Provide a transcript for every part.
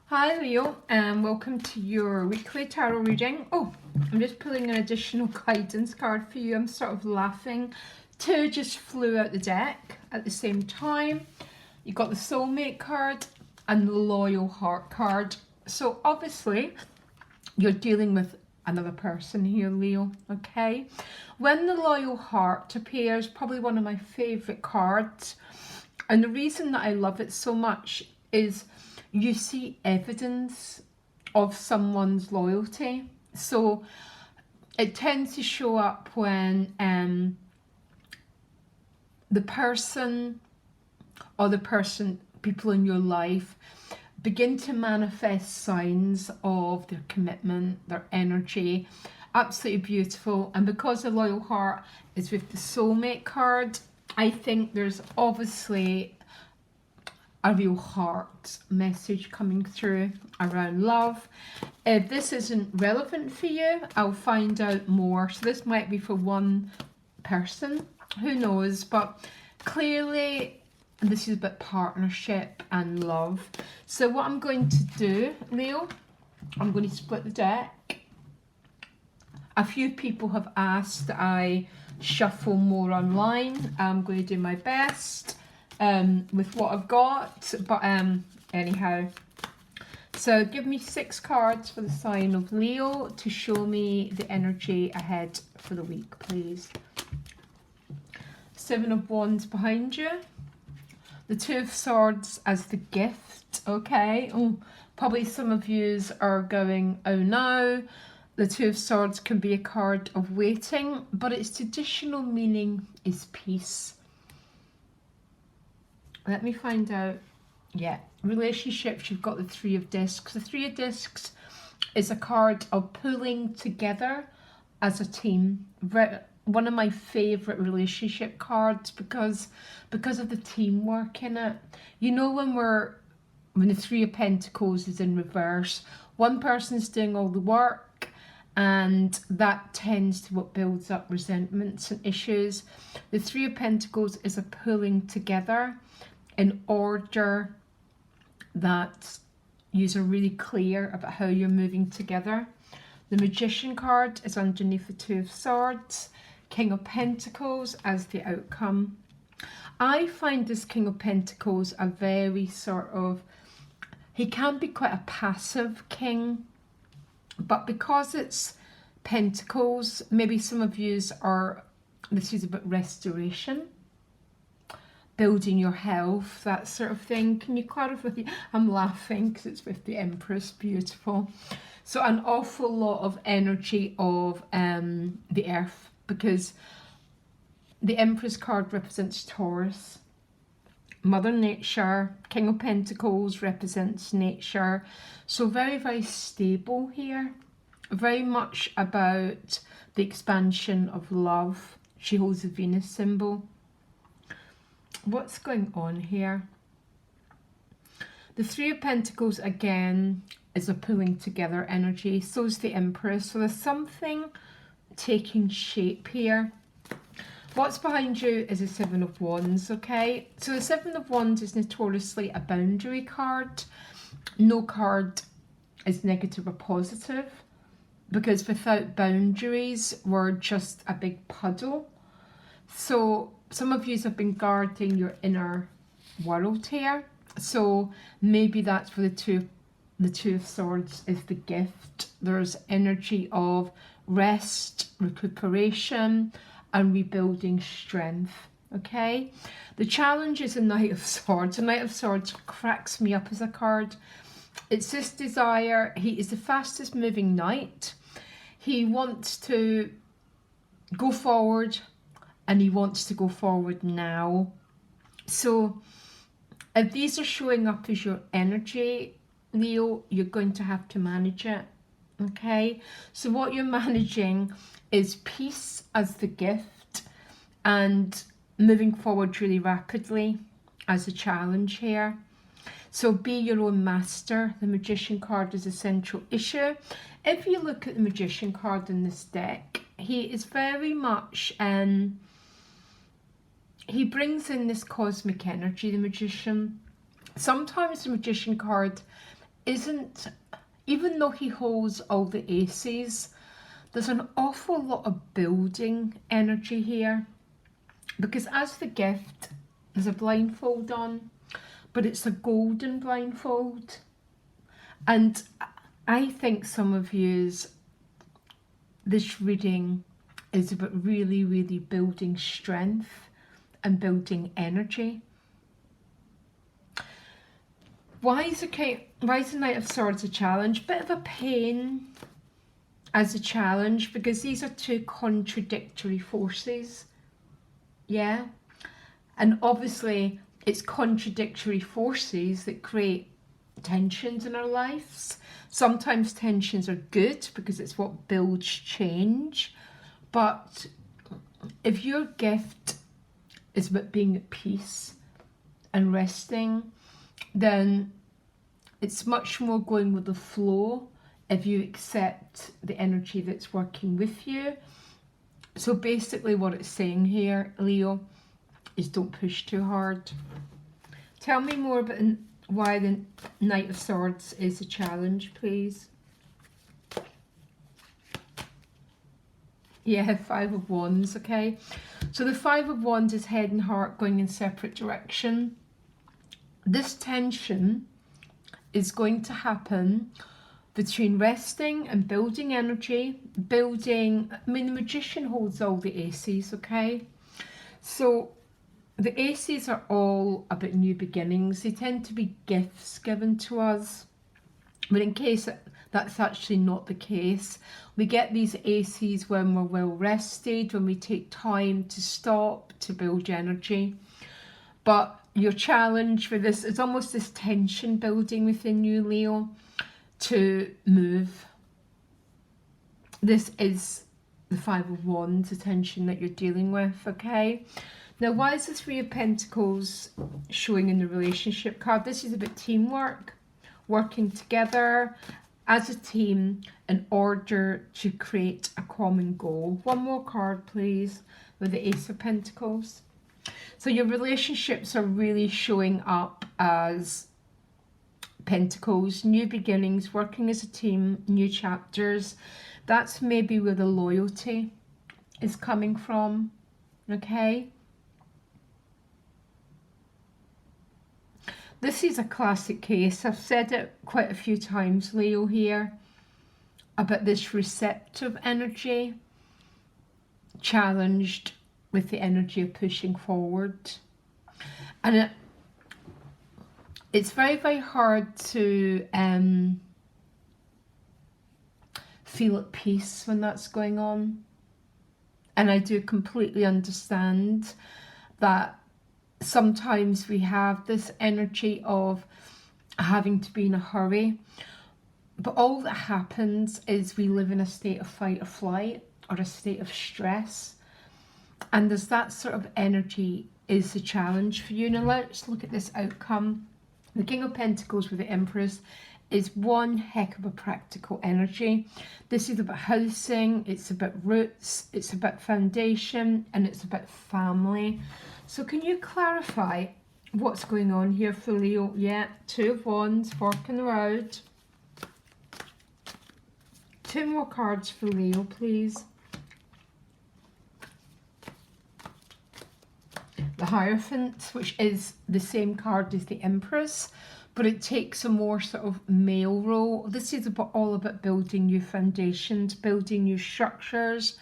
Hi Leo, and welcome to your weekly tarot reading. Oh, I'm just pulling an additional guidance card for you. I'm sort of laughing. Two just flew out the deck at the same time. You got the soulmate card and the loyal heart card. So obviously you're dealing with another person here, Leo, okay? When the loyal heart appears, probably one of my favorite cards. And the reason that I love it so much is you see evidence of someone's loyalty. So it tends to show up when the person or people in your life begin to manifest signs of their commitment, their energy. Absolutely beautiful. And because the loyal heart is with the soulmate card, I think there's obviously a real heart message coming through around love. If this isn't relevant for you, I'll find out more. So this might be for one person, who knows, but clearly this is about partnership and love. So what I'm going to do, Leo, I'm going to split the deck. A few people have asked that I shuffle more online. I'm going to do my best with what I've got, but anyhow, so give me 6 cards for the sign of Leo to show me the energy ahead for the week, please. 7 of Wands behind you, the 2 of Swords as the gift. Okay, oh, probably some of yous are going, oh no. The 2 of Swords can be a card of waiting, but its traditional meaning is peace. Let me find out. Yeah, relationships, you've got the 3 of Discs. The 3 of Discs is a card of pulling together as a team. One of my favourite relationship cards because of the teamwork in it. You know, when the 3 of Pentacles is in reverse, one person's doing all the work, and that tends to what builds up resentments and issues. The 3 of Pentacles is a pulling together in order that you are really clear about how you're moving together. The Magician card is underneath the 2 of Swords, King of Pentacles as the outcome. I find this King of Pentacles a very sort of, he can be quite a passive king, but because it's Pentacles, maybe some of yous are, this is about restoration, building your health, that sort of thing. Can you clarify with you? I'm laughing because it's with the Empress, beautiful. So an awful lot of energy of the earth, because the Empress card represents Taurus, Mother Nature. King of Pentacles represents nature. So very, very stable here. Very much about the expansion of love. She holds the Venus symbol. What's going on here? The 3 of Pentacles again is a pulling together energy. So is the Empress. So there's something taking shape here. What's behind you is the 7 of Wands, okay? So the 7 of Wands is notoriously a boundary card. No card is negative or positive, because without boundaries, we're just a big puddle. So some of you have been guarding your inner world here. So maybe that's where the two of Swords is the gift. There's energy of rest, recuperation, and rebuilding strength. Okay. The challenge is a Knight of Swords. The Knight of Swords cracks me up as a card. It's this desire. He is the fastest moving knight. He wants to go forward, and he wants to go forward now. So if these are showing up as your energy, Leo, you're going to have to manage it. Okay, so what you're managing is peace as the gift and moving forward really rapidly as a challenge here. So be your own master. The Magician card is a central issue. If you look at the Magician card in this deck, he is very much he brings in this cosmic energy, the Magician. Sometimes the Magician card isn't, even though he holds all the aces, there's an awful lot of building energy here. Because as the gift, there's a blindfold on, but it's a golden blindfold. And I think some of yous, this reading is about really, really building strength and building energy. Why is the Knight of Swords a challenge? Bit of a pain as a challenge, because these are two contradictory forces. Yeah. And obviously it's contradictory forces that create tensions in our lives. Sometimes tensions are good because it's what builds change. But if your gift is about being at peace and resting, then it's much more going with the flow if you accept the energy that's working with you. So basically what it's saying here, Leo, is don't push too hard. Tell me more about why the Knight of Swords is a challenge, please. Yeah, Five of Wands, okay. So the Five of Wands is head and heart going in separate direction. This tension is going to happen between resting and building energy, I mean, the Magician holds all the aces, okay? So the aces are all about new beginnings. They tend to be gifts given to us. But in case that's actually not the case, we get these aces when we're well rested, when we take time to stop, to build energy. But your challenge for this is almost this tension building within you, Leo, to move. This is the Five of Wands, the tension that you're dealing with, okay? Now, why is the Three of Pentacles showing in the relationship card? This is about teamwork, working together as a team in order to create a common goal. One more card, please, with the Ace of Pentacles. So your relationships are really showing up as Pentacles, new beginnings, working as a team, new chapters. That's maybe where the loyalty is coming from, okay? This is a classic case. I've said it quite a few times, Leo, here, about this receptive energy challenged with the energy of pushing forward. And it's very, very hard to feel at peace when that's going on. And I do completely understand that sometimes we have this energy of having to be in a hurry. But all that happens is we live in a state of fight or flight, or a state of stress. And there's that sort of energy is the challenge for you. Now let's look at this outcome. The King of Pentacles with the Empress is one heck of a practical energy. This is about housing, it's about roots, it's about foundation, and it's about family. So can you clarify what's going on here for Leo? Yeah, Two of Wands, fork in the road. Two more cards for Leo, please. The Hierophant, which is the same card as the Empress, but it takes a more sort of male role. This is all about building new foundations, building new structures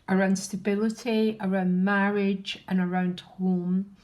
around stability, around marriage, and around home.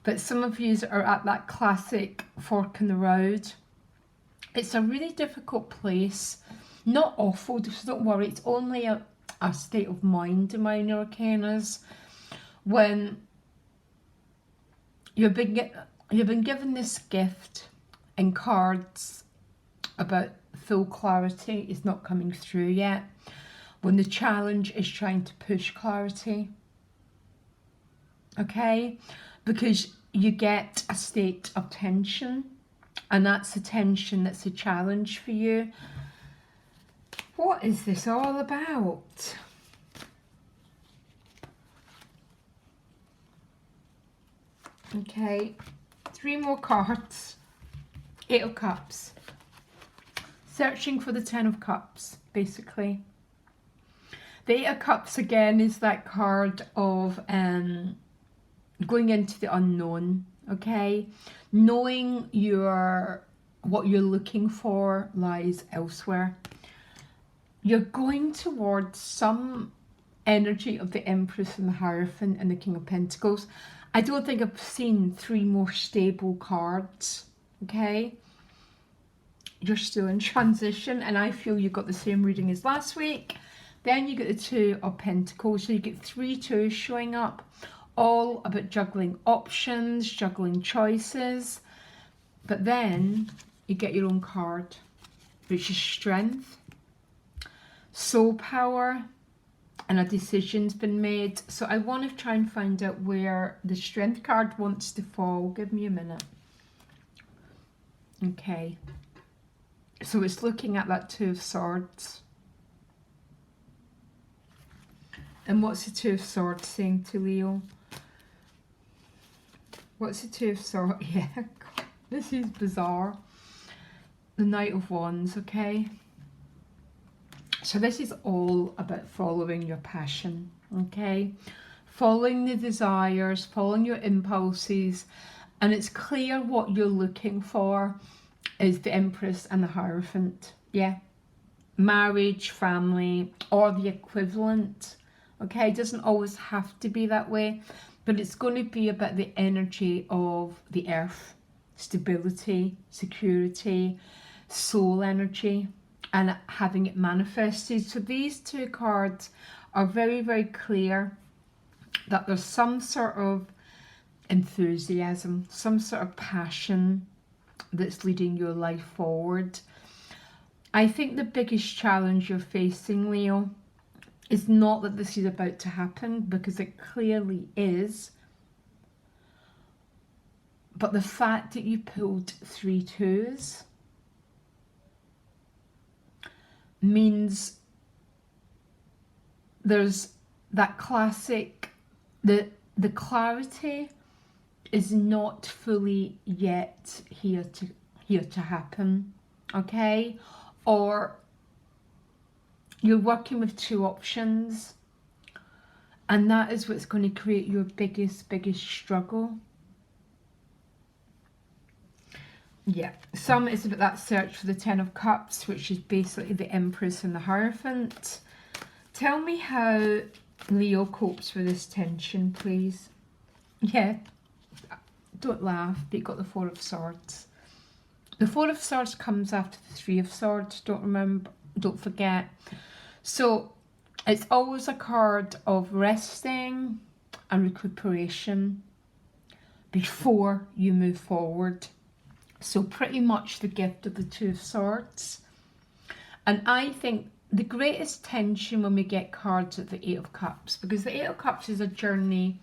But some of you are at that classic fork in the road. It's a really difficult place. Not awful, so don't worry. It's only a state of mind in minor arcanas. When you've been given this gift and cards about full clarity is not coming through yet, when the challenge is trying to push clarity, okay? Because you get a state of tension, and that's the tension that's a challenge for you. What is this all about? Okay, three more cards. Eight of Cups. searching for the Ten of Cups, basically. The Eight of Cups, again, is that card of going into the unknown, okay? Knowing what you're looking for lies elsewhere. You're going towards some energy of the Empress and the Hierophant and the King of Pentacles. I don't think I've seen three more stable cards, okay? You're still in transition, and I feel you got the same reading as last week. Then you get the Two of Pentacles, so you get 3 twos showing up, all about juggling options, juggling choices. But then you get your own card, which is Strength, Soul Power, and a decision's been made. So I want to try and find out where the Strength card wants to fall. Give me a minute. Okay. So it's looking at that Two of Swords. And what's the Two of Swords saying to Leo? What's the Two of Swords? Yeah, God, this is bizarre. The Knight of Wands, okay? So this is all about following your passion, okay? Following the desires, following your impulses. And it's clear what you're looking for is the Empress and the Hierophant, yeah? Marriage, family, or the equivalent. Okay, it doesn't always have to be that way, but it's going to be about the energy of the earth, stability, security, soul energy, and having it manifested. So these two cards are very, very clear that there's some sort of enthusiasm, some sort of passion that's leading your life forward. I think the biggest challenge you're facing, Leo, is not that this is about to happen, because it clearly is. But the fact that you pulled 3 twos means there's that classic, the clarity is not fully yet here to happen, okay? Or you're working with 2 options, and that is what's going to create your biggest struggle. Yeah, some is about that search for the Ten of Cups, which is basically the Empress and the Hierophant. Tell me how Leo copes with this tension, please. Yeah, don't laugh, but you got the Four of Swords. The Four of Swords comes after the Three of Swords, don't forget. So it's always a card of resting and recuperation before you move forward. So pretty much the gift of the Two of Swords. And I think the greatest tension when we get cards at the Eight of Cups, because the Eight of Cups is a journey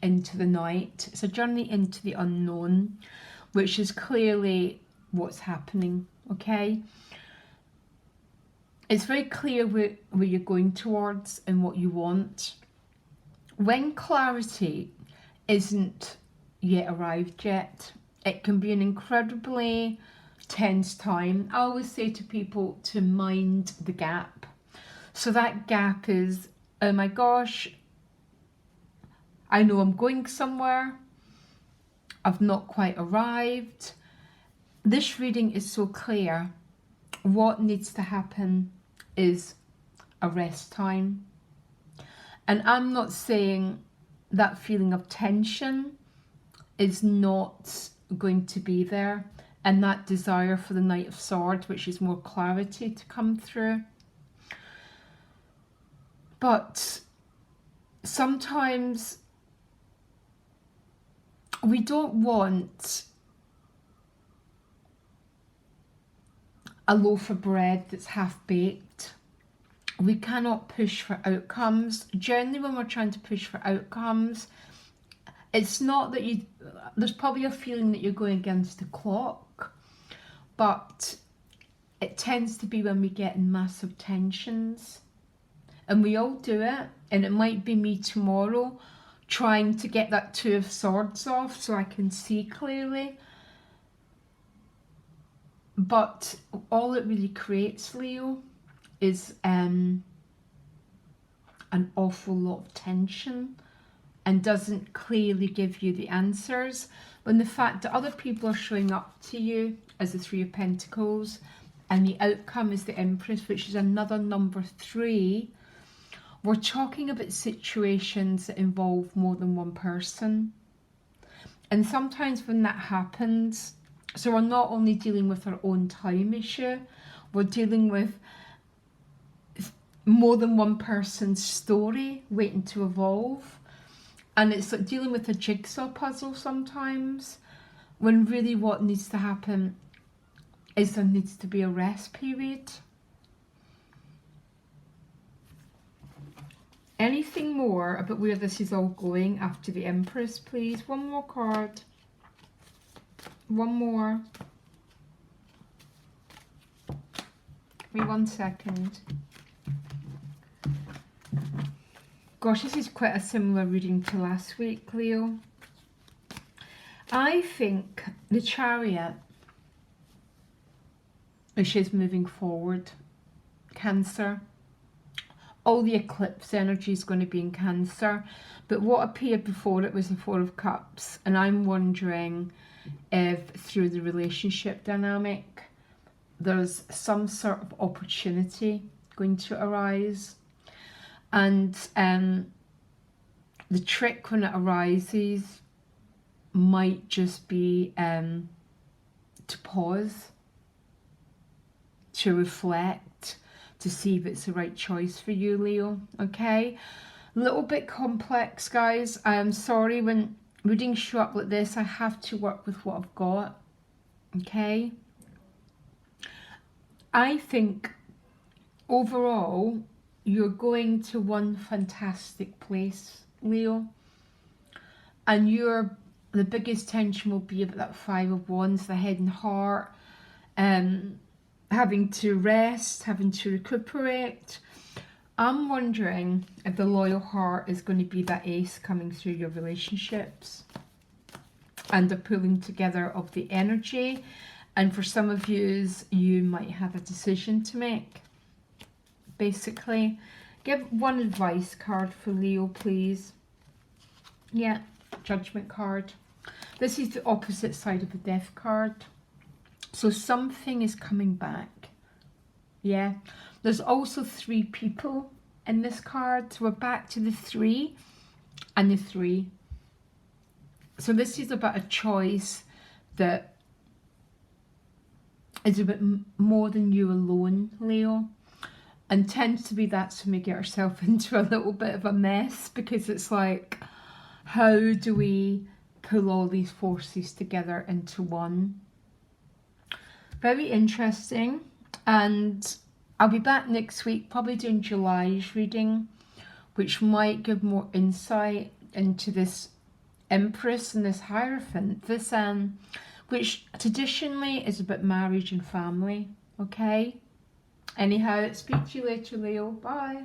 into the night. It's a journey into the unknown, which is clearly what's happening, okay? It's very clear where you're going towards and what you want. When clarity isn't yet arrived yet, it can be an incredibly tense time. I always say to people to mind the gap. So that gap is, oh my gosh, I know I'm going somewhere, I've not quite arrived. This reading is so clear. What needs to happen is a rest time. And I'm not saying that feeling of tension is not going to be there, and that desire for the Knight of Swords, which is more clarity to come through. But sometimes we don't want a loaf of bread that's half-baked. We cannot push for outcomes. Generally, when we're trying to push for outcomes, it's not that there's probably a feeling that you're going against the clock, but it tends to be when we get in massive tensions. And we all do it, and it might be me tomorrow trying to get that Two of Swords off so I can see clearly. But all it really creates, Leo, is an awful lot of tension and doesn't clearly give you the answers. When the fact that other people are showing up to you as the Three of Pentacles and the outcome is the Empress, which is another number 3, we're talking about situations that involve more than one person. And sometimes when that happens, so we're not only dealing with our own time issue, we're dealing with more than one person's story waiting to evolve. And it's like dealing with a jigsaw puzzle sometimes, when really what needs to happen is there needs to be a rest period. Anything more about where this is all going after the Empress, please? One more card. One more. Give me 1 second. Gosh, this is quite a similar reading to last week, Leo. I think the Chariot, which is moving forward, Cancer. All the eclipse energy is going to be in Cancer. But what appeared before it was the Four of Cups. And I'm wondering if through the relationship dynamic, there's some sort of opportunity going to arise. And the trick when it arises might just be to pause, to reflect, to see if it's the right choice for you, Leo. Okay, a little bit complex, guys. I am sorry, when readings show up like this, I have to work with what I've got. Okay, I think overall you're going to one fantastic place, Leo, and the biggest tension will be about that Five of Wands, the head and heart, having to rest, having to recuperate. I'm wondering if the loyal heart is going to be that ace coming through your relationships and the pulling together of the energy. And for some of you might have a decision to make. Basically, give one advice card for Leo, please. Yeah, Judgment card. This is the opposite side of the Death card. So something is coming back. Yeah, there's also 3 people in this card. So we're back to the 3 and the 3. So this is about a choice that is a bit more than you alone, Leo. And tends to be that's when we get ourselves into a little bit of a mess, because it's like, how do we pull all these forces together into one? Very interesting. And I'll be back next week, probably doing July's reading, which might give more insight into this Empress and this Hierophant, this which traditionally is about marriage and family. Okay. Anyhow, speak to you later, Leo. Bye.